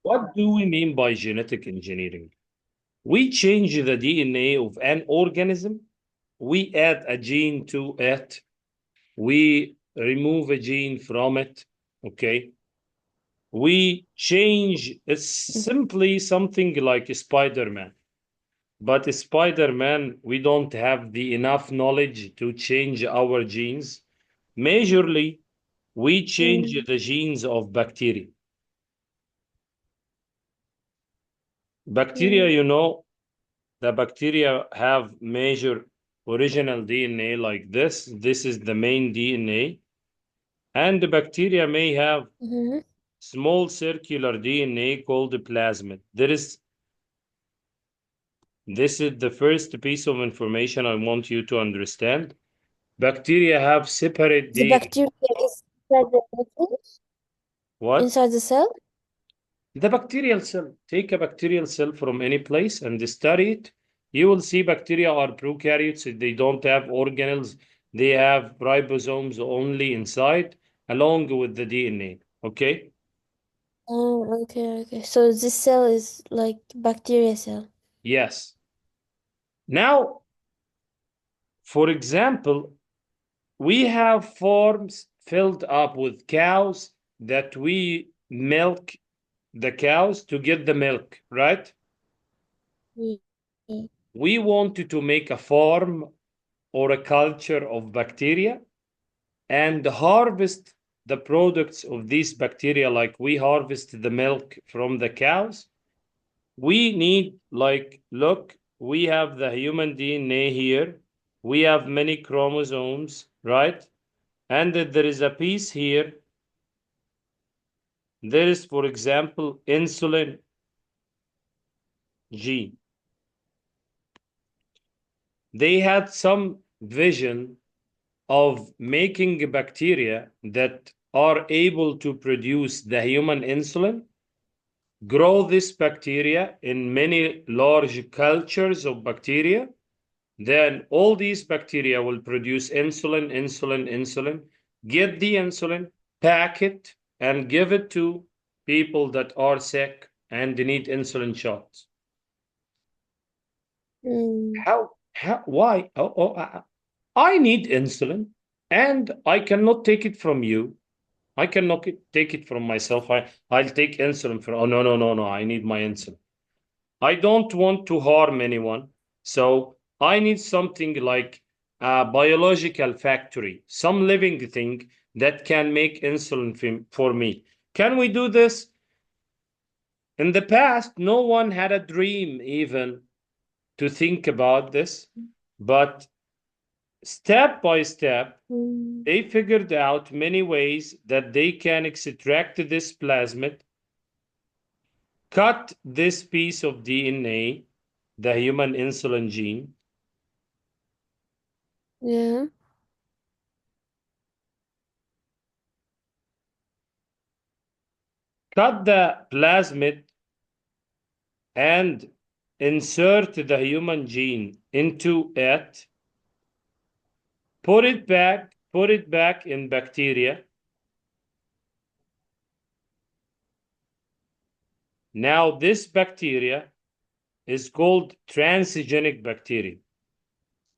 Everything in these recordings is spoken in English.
What do we mean by genetic engineering? We change the DNA of an organism, we add a gene to it, we remove a gene from it, okay? We change, it's simply something like Spider-Man. But Spider-Man, we don't have the enough knowledge to change our genes. Majorly, we change Mm. the genes of bacteria. Bacteria, Mm. the bacteria have major original DNA like this. This is the main DNA. And the bacteria may have Mm-hmm. small circular DNA called the plasmid. This is the first piece of information I want you to understand. Bacteria have separate The DNA. bacteria is inside the nucleus, What? inside the cell. The bacterial cell. Take a bacterial cell from any place and study it. You will see bacteria are prokaryotes. They don't have organelles. They have ribosomes only inside, along with the DNA. Okay? Oh, okay, okay. So this cell is like bacteria cell. Yes. Now, for example, we have farms filled up with cows that we milk the cows to get the milk, right? Mm. Mm. We wanted to make a farm or a culture of bacteria and harvest the products of these bacteria like we harvest the milk from the cows. We need, like, look, we have the human DNA here. We have many chromosomes, right? And there is a piece here. There is, for example, insulin gene. They had some vision of making bacteria that are able to produce the human insulin, grow this bacteria in many large cultures of bacteria. Then all these bacteria will produce insulin, insulin, insulin, get the insulin, pack it, and give it to people that are sick and need insulin shots. Mm. Why? I need insulin and I cannot take it from you. I cannot take it from myself. I'll take insulin from, oh, no, no, no, no. I need my insulin. I don't want to harm anyone. So I need something like a biological factory, some living thing that can make insulin for me. Can we do this? In the past, no one had a dream even to think about this, but step by step, Mm. they figured out many ways that they can extract this plasmid, cut this piece of DNA, the human insulin gene, Yeah. cut the plasmid and insert the human gene into it, put it back in bacteria. Now this bacteria is called transgenic bacteria,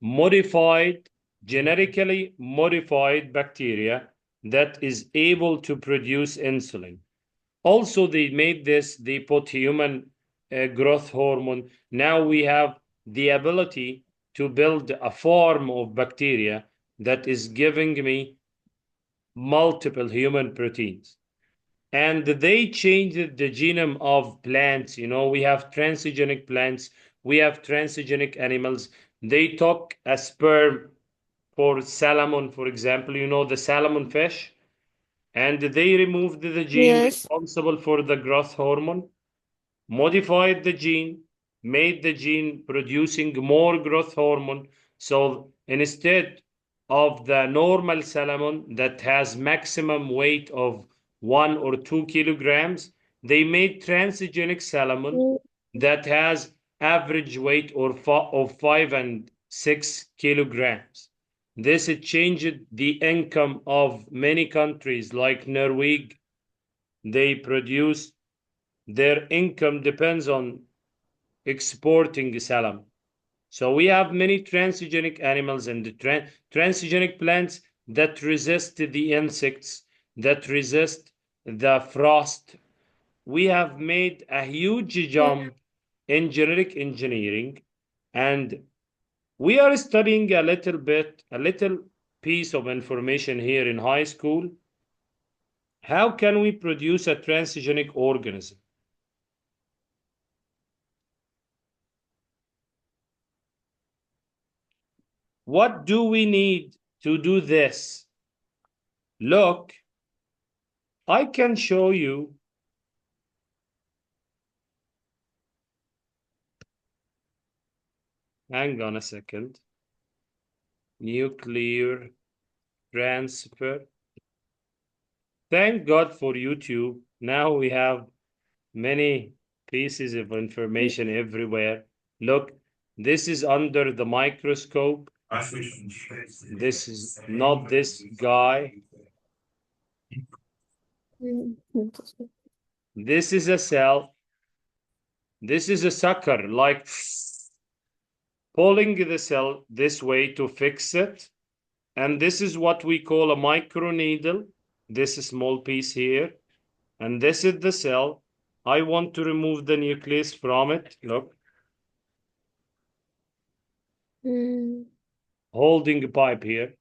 modified, genetically modified bacteria that is able to produce insulin. Also, they made this, they put human growth hormone. Now we have the ability to build a form of bacteria that is giving me multiple human proteins. And they changed the genome of plants. We have transgenic plants, we have transgenic animals. They took a sperm for salmon, for example, the salmon fish, and they removed the gene Yes. responsible for the growth hormone, modified the gene, made the gene producing more growth hormone. So instead of the normal salmon that has maximum weight of 1 or 2 kilograms, they made transgenic salmon Mm. that has average weight of 5 and 6 kilograms. This changed the income of many countries like Norway. They produce their income depends on exporting salam. So we have many transgenic animals and transgenic plants that resist the insects, that resist the frost. We have made a huge jump in genetic engineering, and we are studying a little piece of information here in high school. How can we produce a transgenic organism? What do we need to do this? Look, I can show you. Hang on a second. Nuclear transfer. Thank God for YouTube. Now we have many pieces of information everywhere. Look, this is under the microscope. This is not this guy. This is a cell. This is a sucker, like pulling the cell this way to fix it. And this is what we call a microneedle. This small piece here. And this is the cell. I want to remove the nucleus from it. Look. Holding a pipe here.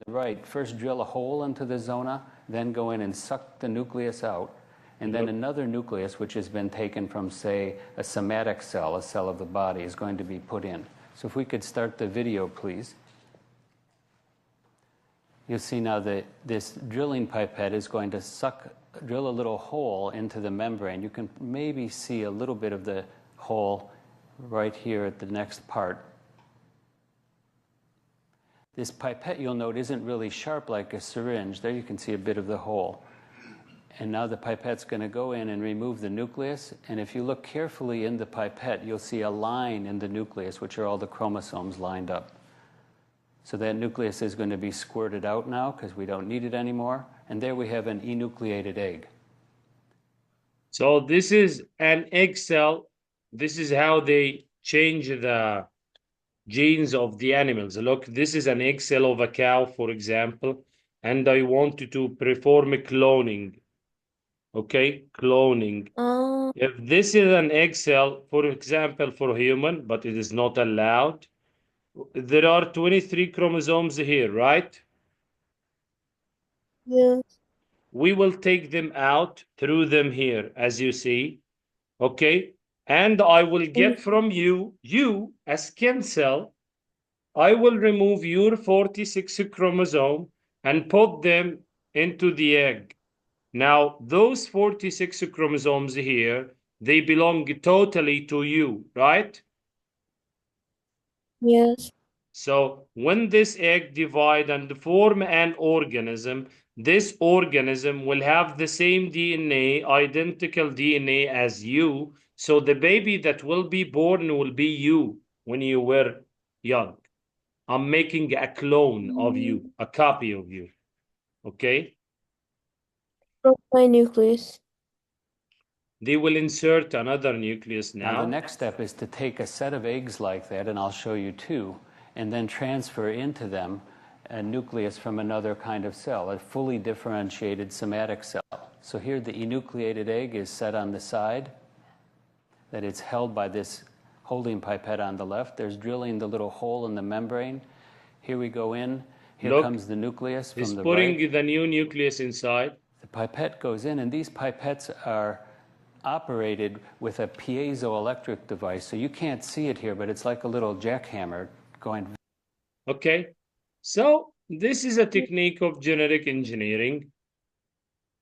Right. First drill a hole into the zona, then go in and suck the nucleus out. And then another nucleus, which has been taken from, say, a somatic cell, a cell of the body, is going to be put in. So if we could start the video, please. You'll see now that this drilling pipette is going to drill a little hole into the membrane. You can maybe see a little bit of the hole right here at the next part. This pipette, you'll note, isn't really sharp like a syringe. There you can see a bit of the hole. And now the pipette's going to go in and remove the nucleus. And if you look carefully in the pipette, you'll see a line in the nucleus, which are all the chromosomes lined up. So that nucleus is going to be squirted out now because we don't need it anymore. And there we have an enucleated egg. So this is an egg cell. This is how they change the genes of the animals. Look, this is an egg cell of a cow, for example, and I wanted to perform cloning. Okay, cloning. If this is an egg cell, for example, for human, but it is not allowed, there are 23 chromosomes here, right? Yes. We will take them out through them here, as you see. Okay, and I will get from you a skin cell. I will remove your 46 chromosome and put them into the egg. Now, those 46 chromosomes here, they belong totally to you, right? Yes. So when this egg divide and form an organism, this organism will have the same DNA, identical DNA as you. So the baby that will be born will be you when you were young. I'm making a clone of you, a copy of you. Okay? From my nucleus. They will insert another nucleus now. Now the next step is to take a set of eggs like that, and I'll show you two, and then transfer into them a nucleus from another kind of cell, a fully differentiated somatic cell. So here the enucleated egg is set on the side, that it's held by this holding pipette on the left. There's drilling the little hole in the membrane. Here we go in. Here comes the nucleus from the right. He's putting the new nucleus inside. The pipette goes in, and these pipettes are operated with a piezoelectric device. So you can't see it here, but it's like a little jackhammer going. Okay. So this is a technique of genetic engineering.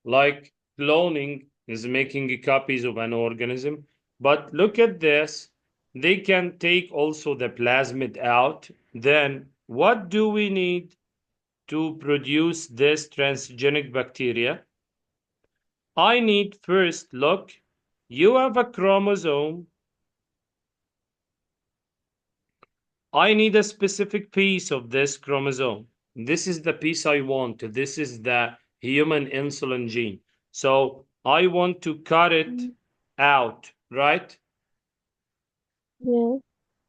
Like cloning is making copies of an organism. But look at this. They can take also the plasmid out. Then what do we need to produce this transgenic bacteria? I need first, look, you have a chromosome. I need a specific piece of this chromosome. This is the piece I want. This is the human insulin gene. So I want to cut it out, right? Yeah.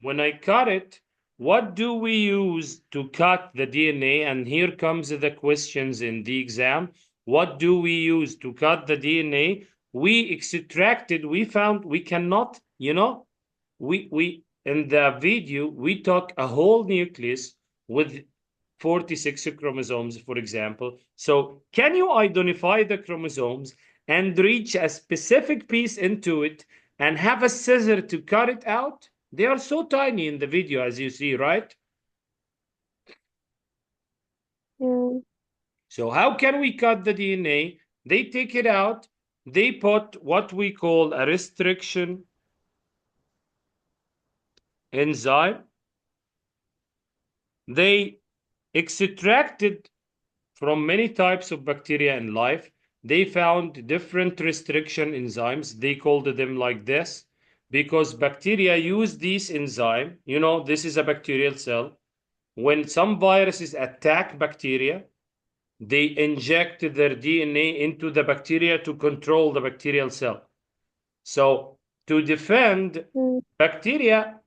When I cut it, what do we use to cut the DNA? And here comes the questions in the exam. What do we use to cut the DNA? We extracted, we found we cannot, we in the video, we took a whole nucleus with 46 chromosomes, for example. So can you identify the chromosomes and reach a specific piece into it and have a scissor to cut it out? They are so tiny in the video, as you see, right? Yeah. So how can we cut the DNA? They take it out. They put what we call a restriction enzyme. They extracted from many types of bacteria in life. They found different restriction enzymes. They called them like this because bacteria use these enzymes. This is a bacterial cell. When some viruses attack bacteria, they inject their DNA into the bacteria to control the bacterial cell. So to defend, bacteria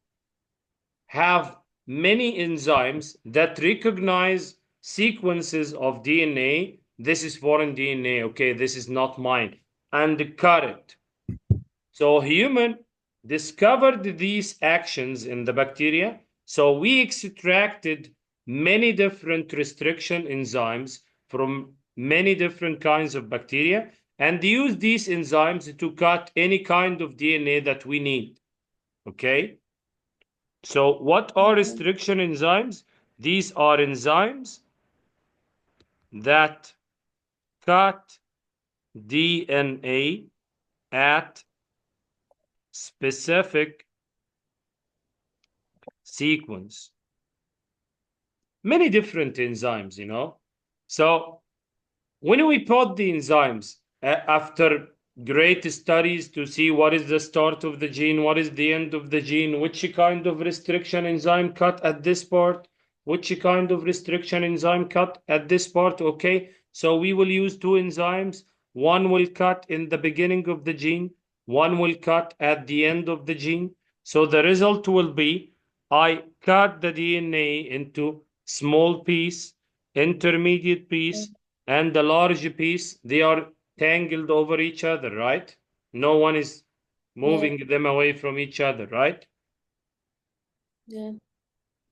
have many enzymes that recognize sequences of DNA. This is foreign DNA, okay, this is not mine, and cut it. So human discovered these actions in the bacteria. So we extracted many different restriction enzymes from many different kinds of bacteria and use these enzymes to cut any kind of DNA that we need. Okay? So what are restriction enzymes? These are enzymes that cut DNA at specific sequence. Many different enzymes, So when we put the enzymes after great studies to see what is the start of the gene, what is the end of the gene, which kind of restriction enzyme cut at this part, which kind of restriction enzyme cut at this part, okay? So we will use two enzymes. One will cut in the beginning of the gene, one will cut at the end of the gene. So the result will be, I cut the DNA into small piece, intermediate piece, and the large piece. They are tangled over each other, right? No one is moving them away from each other, right? Yeah.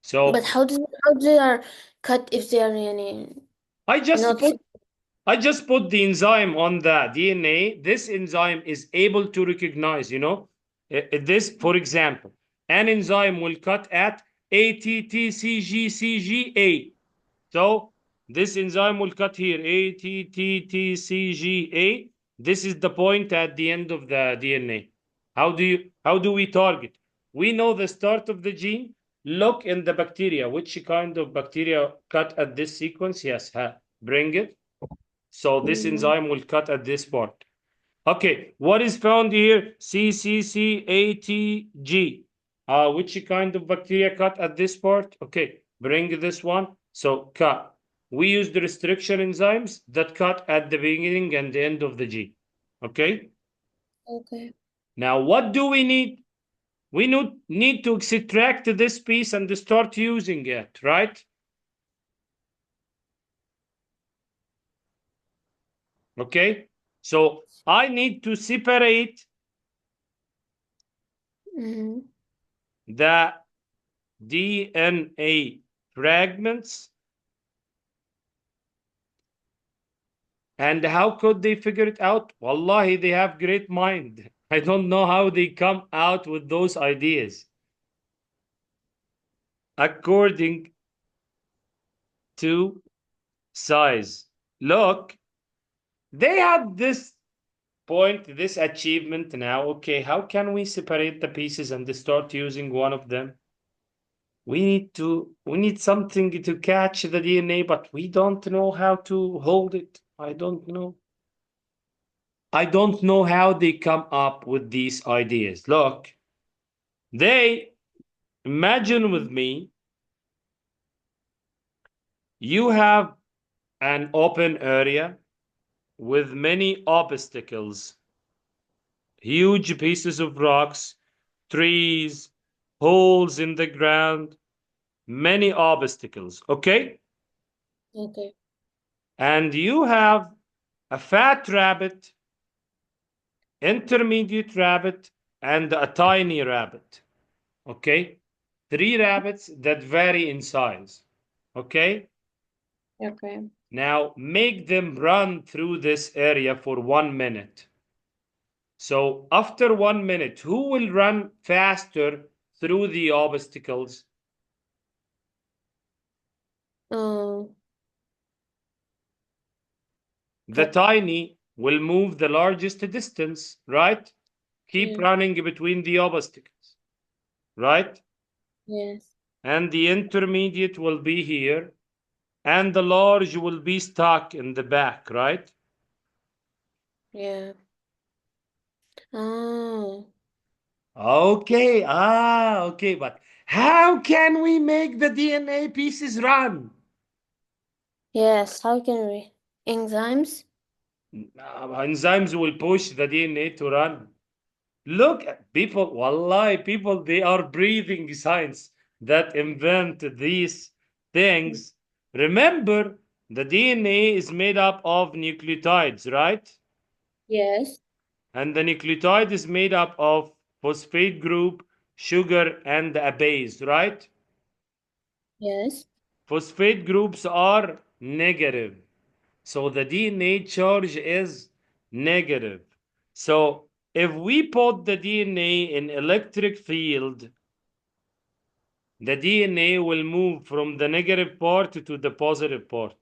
So But how they are cut if they are any I just not put I just put the enzyme on the DNA. This enzyme is able to recognize, this, for example, an enzyme will cut at ATTCGCGA. So this enzyme will cut here, ATTTCGA. This is the point at the end of the DNA. How do we target? We know the start of the gene. Look in the bacteria. Which kind of bacteria cut at this sequence? Yes, bring it. So this enzyme will cut at this part. Okay, what is found here? CCCATG. Which kind of bacteria cut at this part? Okay, bring this one. So cut. We use the restriction enzymes that cut at the beginning and the end of the gene. Okay? Okay. Now, what do we need? We need to extract this piece and start using it, right? Okay? So I need to separate the DNA fragments. And how could they figure it out? Wallahi, they have great mind. I don't know how they come out with those ideas. According to size. Look, they have this point, this achievement now. Okay, how can we separate the pieces and start using one of them? We need something to catch the DNA, but we don't know how to hold it. I don't know. I don't know how they come up with these ideas. Look, they imagine with me, you have an open area with many obstacles, huge pieces of rocks, trees, holes in the ground, many obstacles, okay? Okay. And you have a fat rabbit, intermediate rabbit, and a tiny rabbit, okay? 3 rabbits that vary in size, okay? Okay. Now make them run through this area for 1 minute. So after 1 minute, who will run faster through the obstacles? Um. The tiny will move the largest distance, right? Keep Yeah. running between the obstacles, right? Yes. And the intermediate will be here, and the large will be stuck in the back, right? Yeah. Oh. Okay, okay, but how can we make the DNA pieces run? Yes. How can we? Enzymes? Enzymes will push the DNA to run. Look at people, wallahi, people, they are breathing science that invent these things. Remember, the DNA is made up of nucleotides, right? Yes. And the nucleotide is made up of phosphate group, sugar, and a base, right? Yes. Phosphate groups are negative. So the DNA charge is negative. So if we put the DNA in electric field, the DNA will move from the negative part to the positive part.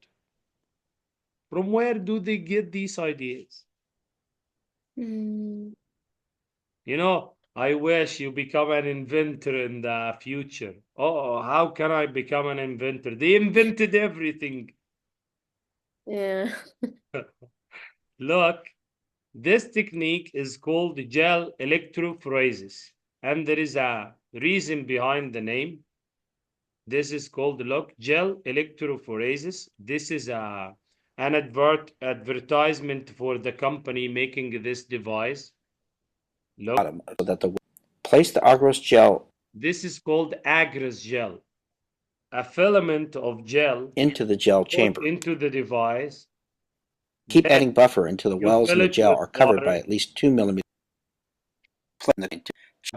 From where do they get these ideas? Mm. You know, I wish you become an inventor in the future. Oh, how can I become an inventor? They invented everything. Yeah. Look, this technique is called gel electrophoresis, and there is a reason behind the name. This is called, look, gel electrophoresis. This is an advertisement for the company making this device. Look, bottom so that the place the agarose gel this is called agarose gel, a filament of gel into the gel put chamber. into the device. Keep Then adding buffer until the you wells in fill the it gel with are covered by water. at least 2 millimeters.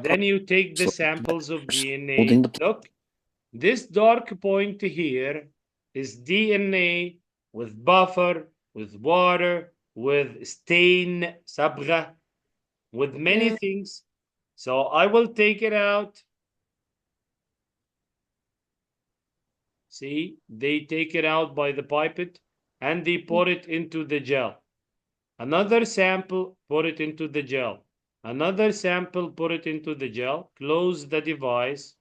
Then you take the samples of DNA. Holding the Look, this dark point here is DNA with buffer, with water, with stain, sabgha, with many Yeah. things. So I will take it out. See, they take it out by the pipette and they pour it into the gel. Another sample, pour it into the gel. Another sample, pour it into the gel. Close the device.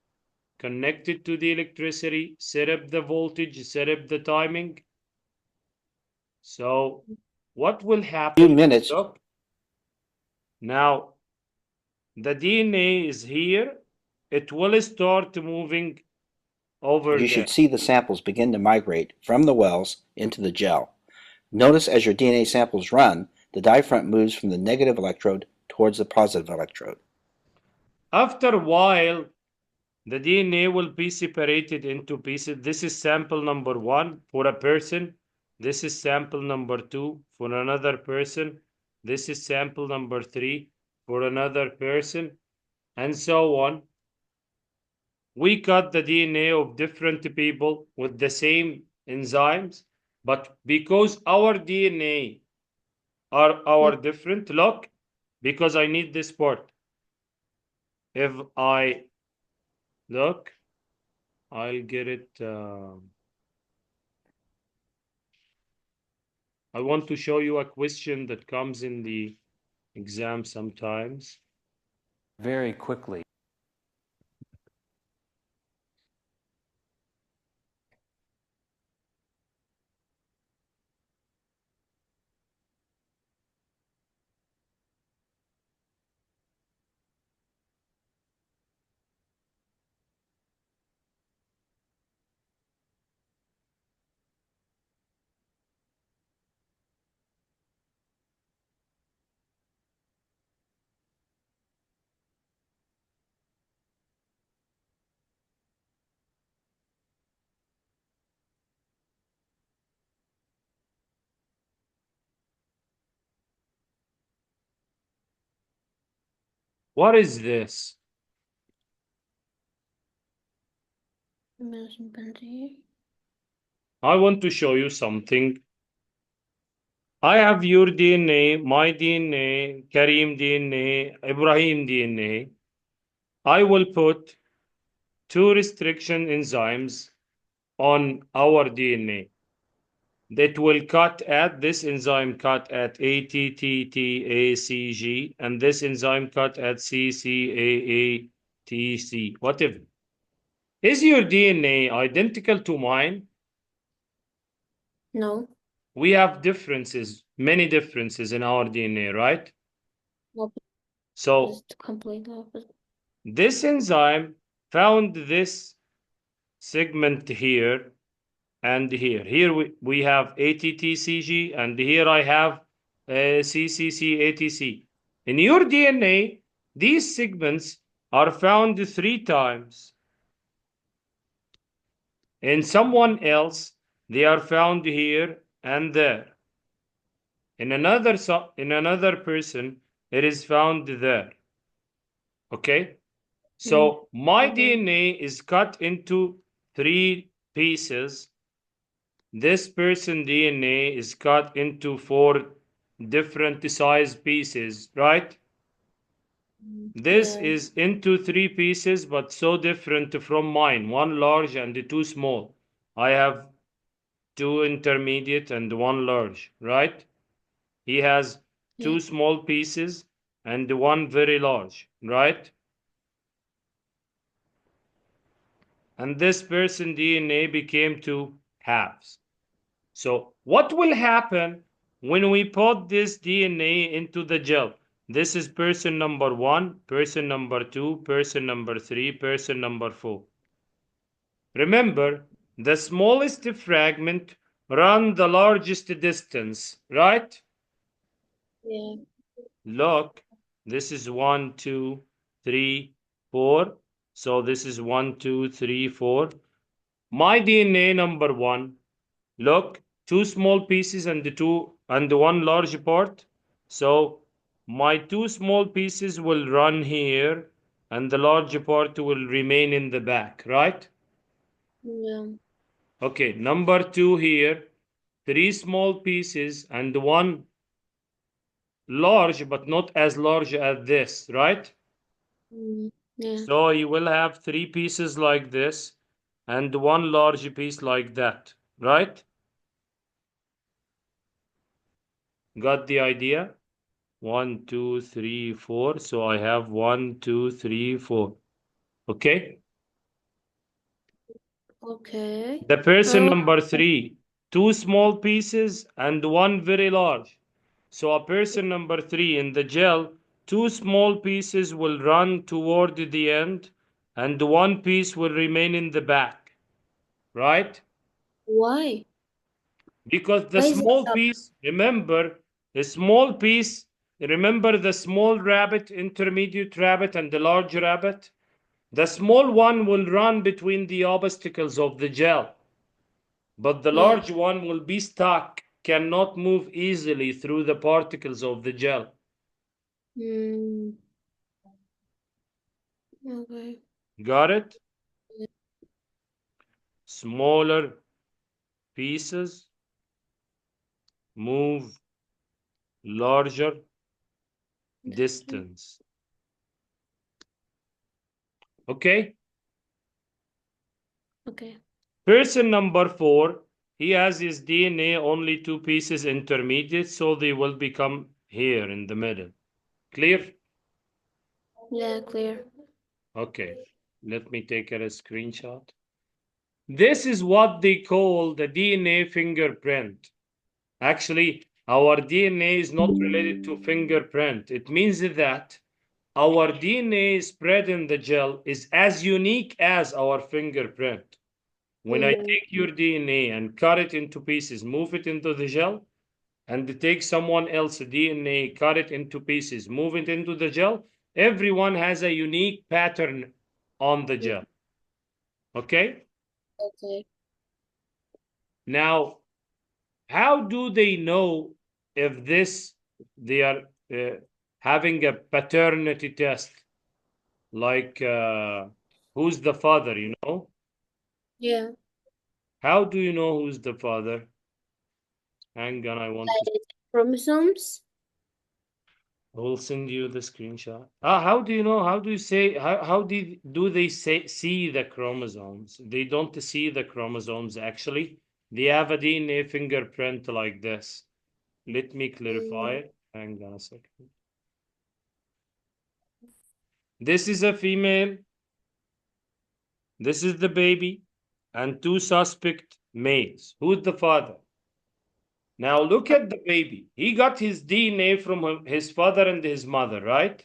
Connect it to the electricity. Set up the voltage. Set up the timing. So what will happen? Few minutes. Look. Now the DNA is here. It will start moving over You there. should see the samples begin to migrate from the wells into the gel. Notice as your DNA samples run, the dye front moves from the negative electrode towards the positive electrode. After a while, the DNA will be separated into pieces. This is sample number 1 for a person. This is sample number 2 for another person. This is sample number 3 for another person, and so on. We cut the DNA of different people with the same enzymes, but because our DNA are different, look, because I need this part. If I look, I'll get it. I want to show you a question that comes in the exam sometimes. Very quickly. What is this? I want to show you something. I have your DNA, my DNA, Karim DNA, Ibrahim DNA. I will put 2 restriction enzymes on our DNA that will cut at this enzyme cut at ATTTACG and this enzyme cut at CCAATC, whatever. Is your DNA identical to mine? No. We have differences, many differences in our DNA, right? Nope. So Just completely opposite. this enzyme found this segment here and here. Here we have ATTCG and here I have CCCATC. In your DNA, these segments are found 3 times. In someone else, they are found here and there. In another person, it is found there. Okay? So my DNA is cut into 3 pieces. This person DNA is cut into 4 different size pieces, right? This is into 3 pieces, but so different from mine. 1 large and 2 small. I have 2 intermediate and 1 large, right? He has 2 small pieces and 1 very large, right? And this person DNA became 2 halves. So what will happen when we put this DNA into the gel? This is person number 1, person number 2, person number 3, person number 4. Remember, the smallest fragment run the largest distance, right? Yeah. Look, this is 1, 2, 3, 4. So this is 1, 2, 3, 4. My DNA number 1. Look, 2 small pieces and 1 large part. So my 2 small pieces will run here and the large part will remain in the back, right? Yeah. Okay, number 2 here, 3 small pieces and 1 large, but not as large as this, right? Yeah. So you will have 3 pieces like this and 1 large piece like that, right? Got the idea? 1, 2, 3, 4. So I have 1, 2, 3, 4. Okay? Okay. The person number 3, 2 small pieces and 1 very large. So a person number 3 in the gel, 2 small pieces will run toward the end and 1 piece will remain in the back. Right? Why? Because the Why is it small so? piece, remember, the small piece, remember the small rabbit, intermediate rabbit, and the large rabbit? The small one will run between the obstacles of the gel, but the large one will be stuck, cannot move easily through the particles of the gel. Okay. Got it? Smaller pieces move larger distance. Okay? Okay. Person number 4, he has his DNA only 2 pieces intermediate, so they will become here in the middle. Clear? Yeah, clear. Okay, let me take a screenshot. This is what they call the DNA fingerprint. Actually, our DNA is not related to fingerprint. It means that our DNA spread in the gel is as unique as our fingerprint. When I take your DNA and cut it into pieces, move it into the gel, and take someone else's DNA, cut it into pieces, move it into the gel, everyone has a unique pattern on the gel. Okay? Okay. Now, how do they know if they are having a paternity test? like who's the father, you know? Yeah. How do you know who's the father? Hang on, I want to. Chromosomes. I will send you the screenshot. How do you know? How do you say? Do they say see the chromosomes? They don't see the chromosomes actually. They have a DNA fingerprint like this. Let me clarify it. Hang on a second. This is a female. This is the baby, and two suspect males. Who's the father? Now look at the baby. He got his DNA from his father and his mother, right?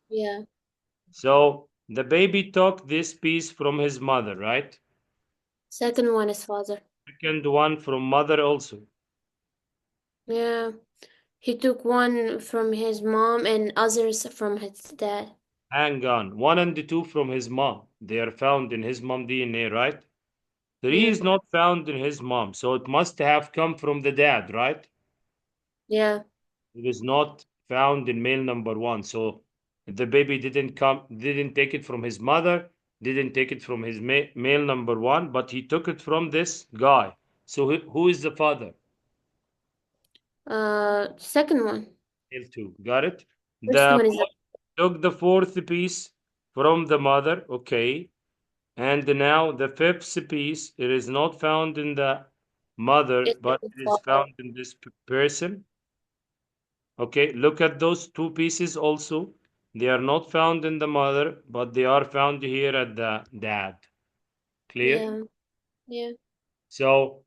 Yeah. So the baby took this piece from his mother, right? Second one is father. Second one from mother also. Yeah. He took one from his mom and others from his dad. Hang on. 1 and 2 from his mom. They are found in his mom DNA, right? 3 Yeah. is not found in his mom, so it must have come from the dad, right? Yeah. It is not found in male number 1. So the baby didn't take it from his mother, didn't take it from his male number 1, but he took it from this guy. So who is the father? Second one. Male 2. Got it? First The one is boy took the 4th piece from the mother. Okay. And now the 5th piece, it is not found in the mother, it's but the it is father. found in this person. Okay, look at those 2 pieces also. They are not found in the mother, but they are found here at the dad. Clear? Yeah. Yeah. So,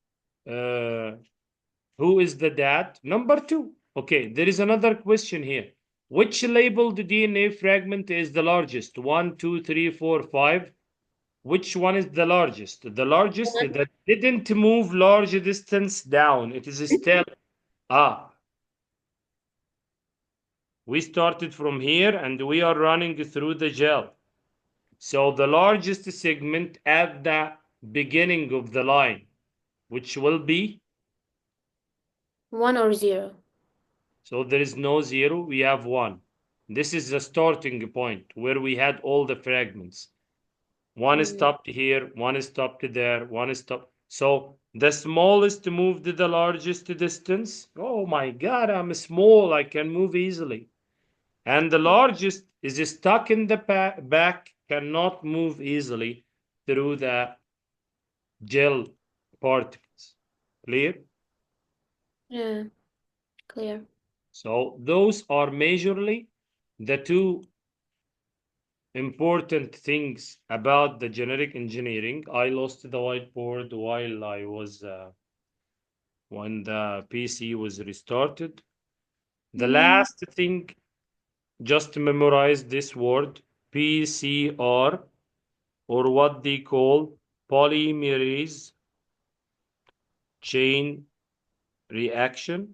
who is the dad? Number 2. Okay, there is another question here. Which labeled DNA fragment is the largest? 1, 2, 3, 4, 5. Which one is the largest? The largest One. that didn't move large distance down. It is still up. We started from here and we are running through the gel. So the largest segment at the beginning of the line, which will be, 1 or 0. so there is no 0, we have 1. This is the starting point where we had all the fragments. One is stopped here, one is stopped there, one is stopped. So the smallest moved the largest distance. Oh my God, I'm small, I can move easily. And the largest is stuck in the back, cannot move easily through the gel particles. Clear? Yeah. Clear. So those are majorly the 2 important things about the genetic engineering. I lost the whiteboard while I was when the PC was restarted. The last thing, just memorize this word PCR, or what they call polymerase chain reaction.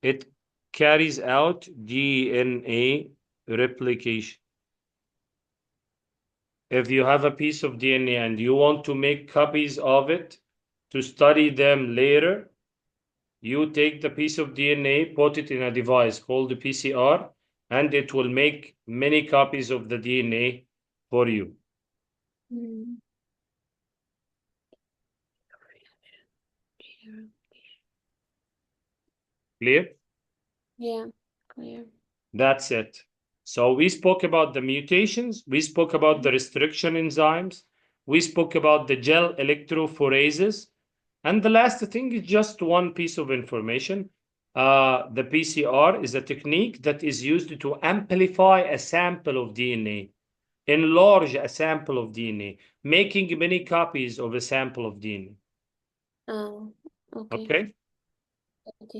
It carries out DNA replication. If you have a piece of DNA and you want to make copies of it to study them later, you take the piece of DNA, put it in a device called the PCR, and it will make many copies of the DNA for you. Clear? Yeah. Clear. That's it. So we spoke about the mutations, we spoke about the restriction enzymes, we spoke about the gel electrophoresis, and the last thing is just one piece of information. The PCR is a technique that is used to amplify a sample of DNA, enlarge a sample of DNA, making many copies of a sample of DNA. Oh, okay. Okay? Okay.